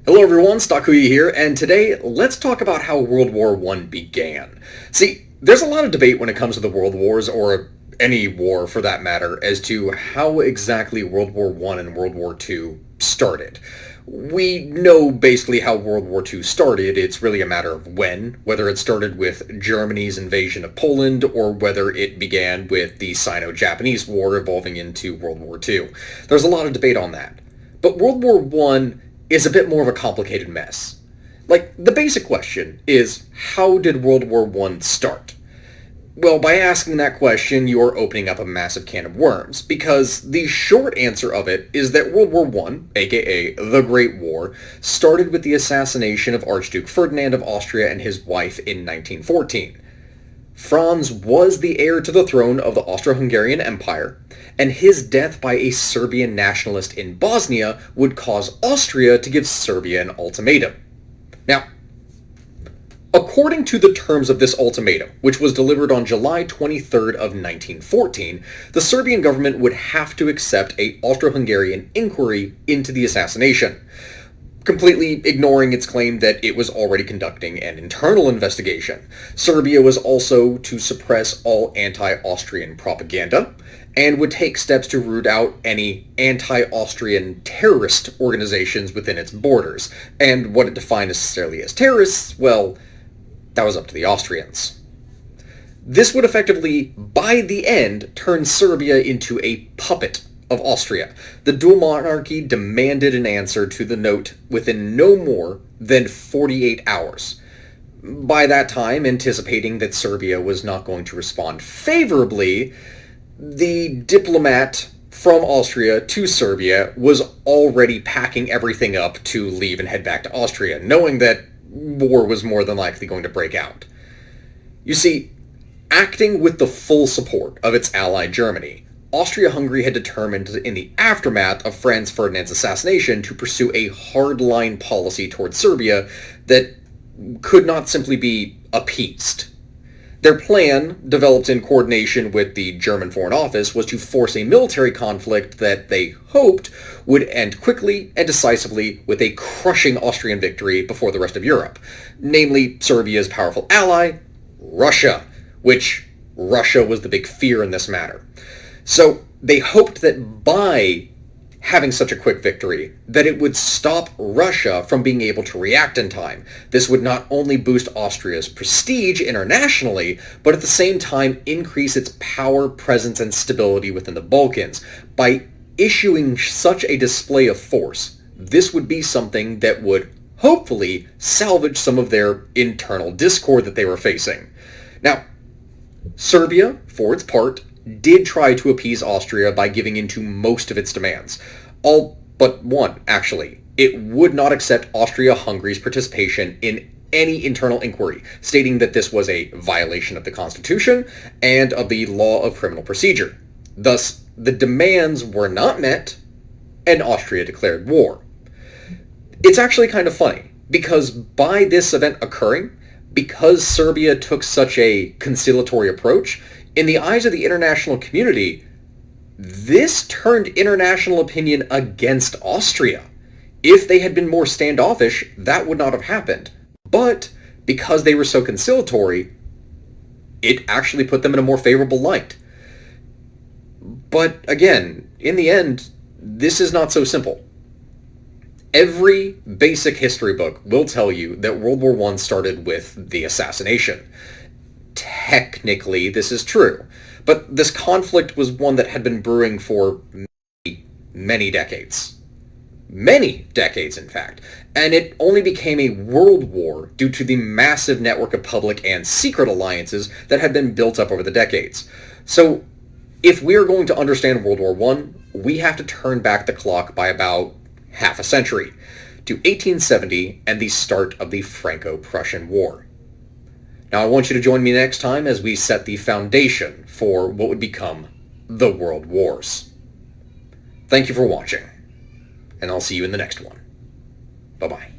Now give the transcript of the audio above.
Hello everyone, Stakuya here, and today let's talk about how World War I began. See, there's a lot of debate when it comes to the World Wars, or any war for that matter, as to how exactly World War I and World War II started. We know basically how World War II started. It's really a matter of when, whether it started with Germany's invasion of Poland or whether it began with the Sino-Japanese War evolving into World War II. There's a lot of debate on that. But World War I is a bit more of a complicated mess. Like, the basic question is, how did World War I start? Well, by asking that question, you're opening up a massive can of worms, because the short answer of it is that World War I, aka the Great War, started with the assassination of Archduke Ferdinand of Austria and his wife in 1914. Franz was the heir to the throne of the Austro-Hungarian Empire, and his death by a Serbian nationalist in Bosnia would cause Austria to give Serbia an ultimatum. Now, according to the terms of this ultimatum, which was delivered on July 23rd of 1914, the Serbian government would have to accept an Austro-Hungarian inquiry into the assassination, completely ignoring its claim that it was already conducting an internal investigation. Serbia was also to suppress all anti-Austrian propaganda, and would take steps to root out any anti-Austrian terrorist organizations within its borders. And what it defined necessarily as terrorists, well, that was up to the Austrians. This would effectively, by the end, turn Serbia into a puppet of Austria. The dual monarchy demanded an answer to the note within no more than 48 hours. By that time, anticipating that Serbia was not going to respond favorably, the diplomat from Austria to Serbia was already packing everything up to leave and head back to Austria, knowing that war was more than likely going to break out. You see, acting with the full support of its ally Germany, Austria-Hungary had determined in the aftermath of Franz Ferdinand's assassination to pursue a hardline policy towards Serbia that could not simply be appeased. Their plan, developed in coordination with the German Foreign Office, was to force a military conflict that they hoped would end quickly and decisively with a crushing Austrian victory before the rest of Europe, namely Serbia's powerful ally, Russia, which Russia was the big fear in this matter. So they hoped that by having such a quick victory, that it would stop Russia from being able to react in time. This would not only boost Austria's prestige internationally, but at the same time increase its power, presence, and stability within the Balkans. By issuing such a display of force, this would be something that would hopefully salvage some of their internal discord that they were facing. Now, Serbia, for its part, did try to appease Austria by giving in to most of its demands. All but one, actually. It would not accept Austria-Hungary's participation in any internal inquiry, stating that this was a violation of the Constitution and of the law of criminal procedure. Thus, the demands were not met, and Austria declared war. It's actually kind of funny, because by this event occurring, because Serbia took such a conciliatory approach, in the eyes of the international community, this turned international opinion against Austria. If they had been more standoffish, that would not have happened. But because they were so conciliatory, it actually put them in a more favorable light. But again, in the end, this is not so simple. Every basic history book will tell you that World War I started with the assassination. Technically, this is true, but this conflict was one that had been brewing for many decades. Many decades, in fact, and it only became a world war due to the massive network of public and secret alliances that had been built up over the decades. So, if we are going to understand World War I, we have to turn back the clock by about half a century, to 1870 and the start of the Franco-Prussian War. Now I want you to join me next time as we set the foundation for what would become the World Wars. Thank you for watching, and I'll see you in the next one. Bye-bye.